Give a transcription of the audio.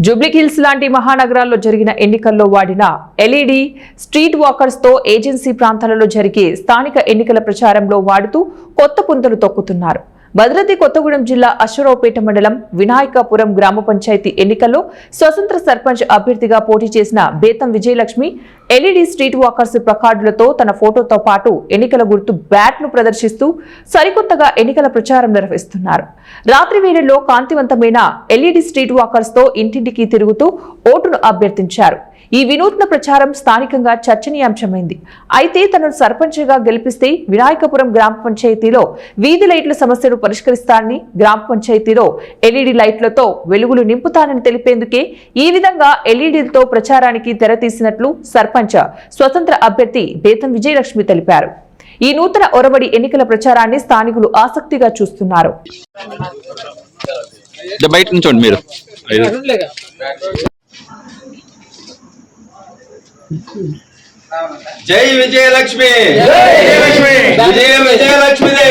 జూబ్లీహిల్స్ లాంటి మహానగరాల్లో జరిగిన ఎన్నికల్లో వాడిన ఎల్ఈడి స్ట్రీట్ వాకర్స్ తో ఏజెన్సీ ప్రాంతాలలో జరిగే స్థానిక ఎన్నికల ప్రచారంలో వాడుతూ కొత్త పుంతలు తొక్కుతున్నారు. భద్రాద్రి కొత్తగూడెం జిల్లా అశ్వరావుపేట మండలం వినాయకాపురం గ్రామ పంచాయతీ ఎన్నికల్లో స్వతంత్ర సర్పంచ్ అభ్యర్థిగా పోటీ చేసిన బేతం విజయలక్ష్మి ఎల్ఈడి స్ట్రీట్ వాకర్స్ ప్లకార్డులతో తన ఫోటోతో పాటు ఎన్నికల గుర్తు బ్యాట్ ను ప్రదర్శిస్తూ సరికొత్తగా ఎన్నికల ప్రచారం నిర్వహిస్తున్నారు. రాత్రి వేళల్లో కాంతివంతమైన ఎల్ఈడి స్ట్రీట్ వాకర్స్ తో ఇంటింటికి తిరుగుతూ ఓటును అభ్యర్థించారు. ఈ వినూత్న ప్రచారం స్థానికంగా చర్చనీయాంశమైంది. అయితే తనను సర్పంచ్గా గెలిపిస్తే వినాయకపురం గ్రామ పంచాయతీలో వీధి లైట్ల సమస్యను పరిష్కరిస్తానని, గ్రామ పంచాయతీలో ఎల్ఈడి లైట్లతో వెలుగులు నింపుతానని తెలిపేందుకే ఈ విధంగా ఎల్ఈడీలతో ప్రచారానికి తెరతీసినట్లు సర్పంచ్ స్వతంత్ర అభ్యర్థి బేతం విజయలక్ష్మి తెలిపారు. ఈ నూతన ఒరబడి ఎన్నికల ప్రచారాన్ని స్థానికులు ఆసక్తిగా చూస్తున్నారు. జై విజయలక్ష్మి, విజయ విజయలక్ష్మి.